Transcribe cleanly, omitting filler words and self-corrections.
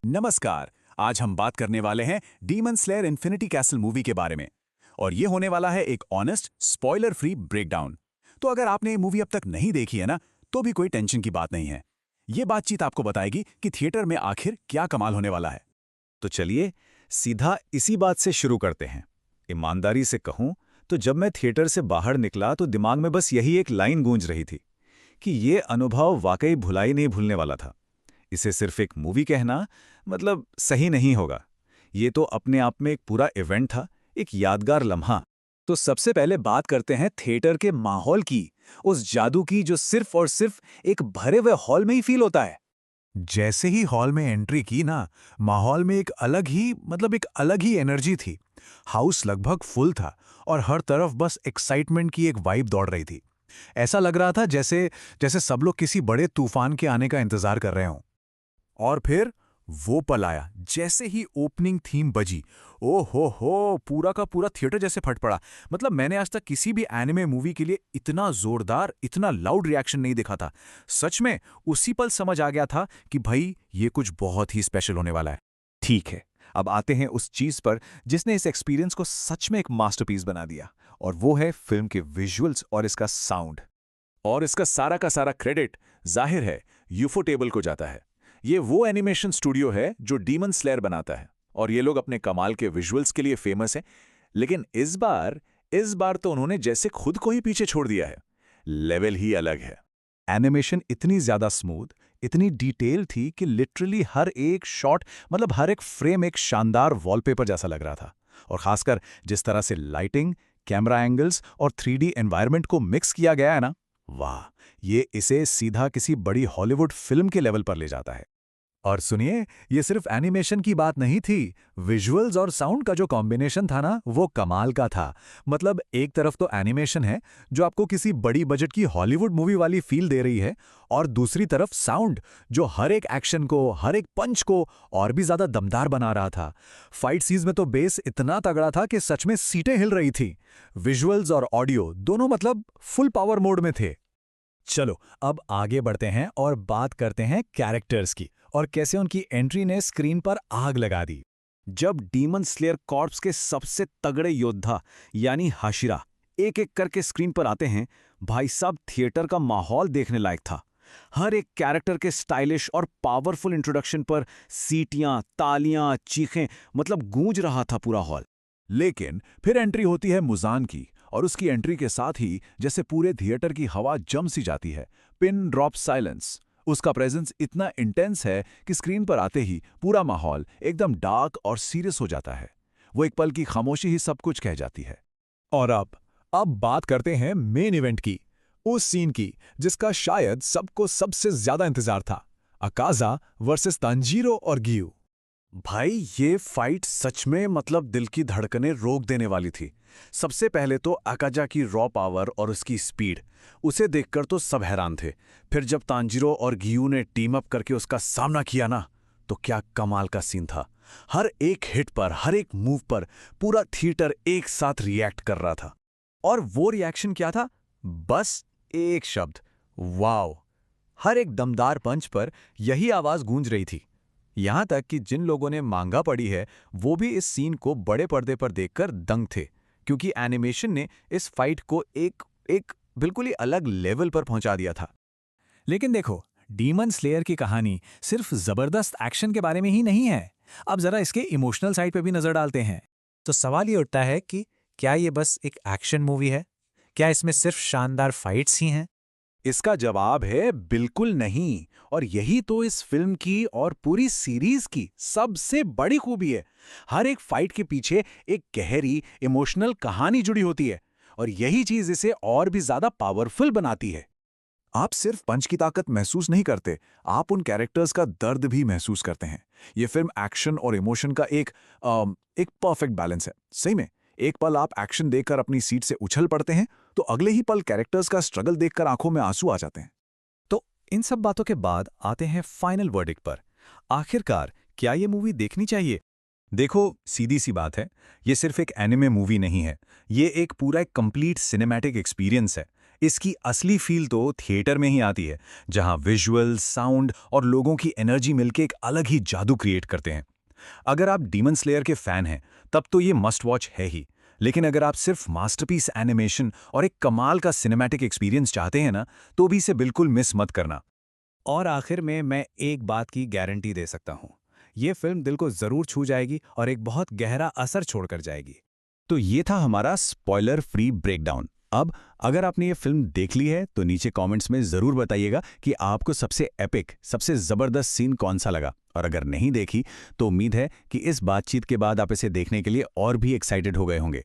नमस्कार। आज हम बात करने वाले हैं demon slayer infinity castle movie के बारे में। और ये होने वाला है एक ऑनेस्ट स्पॉइलर फ्री ब्रेकडाउन। तो अगर आपने ये मूवी अब तक नहीं देखी है ना, तो भी कोई टेंशन की बात नहीं है। ये बातचीत आपको बताएगी कि थिएटर में आखिर क्या कमाल होने वाला है। तो चलिए सीधा इसी बात से शुरू करते हैं। ईमानदारी से कहूं तो जब मैं थिएटर से बाहर निकला तो दिमाग में बस यही एक लाइन गूंज रही थी कि ये अनुभव वाकई भुलाई नहीं भूलने वाला था। इसे सिर्फ एक मूवी कहना मतलब सही नहीं होगा। ये तो अपने आप में एक पूरा इवेंट था, एक यादगार लम्हा। तो सबसे पहले बात करते हैं थिएटर के माहौल की, उस जादू की जो सिर्फ और सिर्फ एक भरे हुए हॉल में ही फील होता है। जैसे ही हॉल में एंट्री की ना, माहौल में एक अलग ही एनर्जी थी। हाउस लगभग फुल था और हर तरफ बस एक्साइटमेंट की एक वाइब दौड़ रही थी। ऐसा लग रहा था जैसे जैसे सब लोग किसी बड़े तूफान के आने का इंतजार कर रहे हों। और फिर वो पल आया जैसे ही ओपनिंग थीम बजी। ओ हो, पूरा का पूरा थिएटर जैसे फट पड़ा। मतलब मैंने आज तक किसी भी एनिमे मूवी के लिए इतना जोरदार, इतना लाउड रिएक्शन नहीं देखा था। सच में उसी पल समझ आ गया था कि भाई ये कुछ बहुत ही स्पेशल होने वाला है। ठीक है, अब आते हैं उस चीज पर जिसने इस एक्सपीरियंस को सच में एक मास्टरपीस बना दिया, और वो है फिल्म के विजुअल्स और इसका साउंड। और इसका सारा का सारा क्रेडिट जाहिर है यूफोटेबल को जाता है। ये वो एनिमेशन स्टूडियो है जो डीमन स्लेयर बनाता है, और ये लोग अपने कमाल के विजुअल्स के लिए फेमस हैं। लेकिन इस बार तो उन्होंने जैसे खुद को ही पीछे छोड़ दिया है। लेवल ही अलग है। एनिमेशन इतनी ज्यादा स्मूथ, इतनी डिटेल थी कि लिटरली हर एक शॉट, मतलब हर एक फ्रेम एक शानदार वॉलपेपर जैसा लग रहा था। और खासकर जिस तरह से लाइटिंग, कैमरा एंगल्स और 3D एनवायरनमेंट को मिक्स किया गया है ना, वाह, ये इसे सीधा किसी बड़ी हॉलीवुड फिल्म के लेवल पर ले जाता है। और सुनिए, ये सिर्फ एनिमेशन की बात नहीं थी। विजुअल्स और साउंड का जो कॉम्बिनेशन था ना, वो कमाल का था। मतलब एक तरफ तो एनिमेशन है जो आपको किसी बड़ी बजट की हॉलीवुड मूवी वाली फील दे रही है, और दूसरी तरफ साउंड जो हर एक एक्शन को, हर एक पंच को और भी ज्यादा दमदार बना रहा था। फाइट सीन्स में तो बेस इतना तगड़ा था कि सच में सीटें हिल रही थी। विजुअल्स और ऑडियो दोनों मतलब फुल पावर मोड में थे। चलो अब आगे बढ़ते हैं और बात करते हैं कैरेक्टर्स की, और कैसे उनकी एंट्री ने स्क्रीन पर आग लगा दी। जब डीमन स्लेयर कॉर्प्स के सबसे तगड़े योद्धा यानी हाशिरा एक एक करके स्क्रीन पर आते हैं, भाई साहब थिएटर का माहौल देखने लायक था। हर एक कैरेक्टर के स्टाइलिश और पावरफुल इंट्रोडक्शन पर सीटियां, तालियां, चीखें, मतलब गूंज रहा था पूरा हॉल। लेकिन फिर एंट्री होती है मुजान की, और उसकी एंट्री के साथ ही जैसे पूरे थिएटर की हवा जम सी जाती है। Pin drop silence. उसका प्रेजेंस इतना इंटेंस है कि स्क्रीन पर आते ही पूरा माहौल एकदम डार्क और सीरियस हो जाता है। वो एक पल की खामोशी ही सब कुछ कह जाती है। और अब बात करते हैं मेन इवेंट की, उस सीन की जिसका शायद सबको सबसे ज्यादा इंतजार था। अकाजा वर्सेस तांजीरो और गियू। भाई ये फाइट सच में मतलब दिल की धड़कनें रोक देने वाली थी। सबसे पहले तो अकाजा की रॉ पावर और उसकी स्पीड, उसे देखकर तो सब हैरान थे। फिर जब तांजीरो और गियू ने टीम अप करके उसका सामना किया ना, तो क्या कमाल का सीन था। हर एक हिट पर, हर एक मूव पर पूरा थिएटर एक साथ रिएक्ट कर रहा था। और वो रिएक्शन क्या था? बस एक शब्द, वाओ। हर एक दमदार पंच पर यही आवाज गूंज रही थी। यहां तक कि जिन लोगों ने मांगा पढ़ी है, वो भी इस सीन को बड़े पर्दे पर देखकर दंग थे, क्योंकि एनिमेशन ने इस फाइट को एक एक बिल्कुल ही अलग लेवल पर पहुंचा दिया था। लेकिन देखो, डीमन स्लेयर की कहानी सिर्फ जबरदस्त एक्शन के बारे में ही नहीं है। अब जरा इसके इमोशनल साइड पे भी नजर डालते हैं। तो सवाल ये उठता है कि क्या ये बस एक एक्शन मूवी है? क्या इसमें सिर्फ शानदार फाइट्स ही हैं? इसका जवाब है बिल्कुल नहीं। और यही तो इस फिल्म की और पूरी सीरीज की सबसे बड़ी खूबी है। हर एक फाइट के पीछे एक गहरी इमोशनल कहानी जुड़ी होती है, और यही चीज इसे और भी ज्यादा पावरफुल बनाती है। आप सिर्फ पंच की ताकत महसूस नहीं करते, आप उन कैरेक्टर्स का दर्द भी महसूस करते हैं। ये फिल्म एक्शन और इमोशन का एक परफेक्ट बैलेंस है। सही में, एक पल आप एक्शन देखकर अपनी सीट से उछल पड़ते हैं, तो अगले ही पल कैरेक्टर्स का स्ट्रगल देखकर आंखों में आंसू आ जाते हैं। तो इन सब बातों के बाद आते हैं फाइनल वर्डिक्ट पर। आखिरकार क्या ये मूवी देखनी चाहिए? देखो, सीधी सी बात है, ये सिर्फ एक एनिमे मूवी नहीं है। ये एक पूरा एक कंप्लीट सिनेमैटिक एक्सपीरियंस है। इसकी असली फील तो थिएटर में ही आती है, जहां विजुअल, साउंड और लोगों की एनर्जी मिलकर एक अलग ही जादू क्रिएट करते हैं। अगर आप डीमन स्लेयर के फैन हैं, तब तो ये मस्ट वॉच है ही। लेकिन अगर आप सिर्फ मास्टरपीस एनिमेशन और एक कमाल का सिनेमैटिक एक्सपीरियंस चाहते हैं ना, तो भी इसे बिल्कुल मिस मत करना। और आखिर में मैं एक बात की गारंटी दे सकता हूँ, ये फिल्म दिल को जरूर छू जाएगी और एक बहुत गहरा असर छोड़कर जाएगी। तो ये था हमारा स्पॉइलर फ्री ब्रेकडाउन। अब अगर आपने ये फिल्म देख ली है तो नीचे कमेंट्स में ज़रूर बताइएगा कि आपको सबसे एपिक, सबसे ज़बरदस्त सीन कौन सा लगा। और अगर नहीं देखी तो उम्मीद है कि इस बातचीत के बाद आप इसे देखने के लिए और भी एक्साइटेड हो गए होंगे।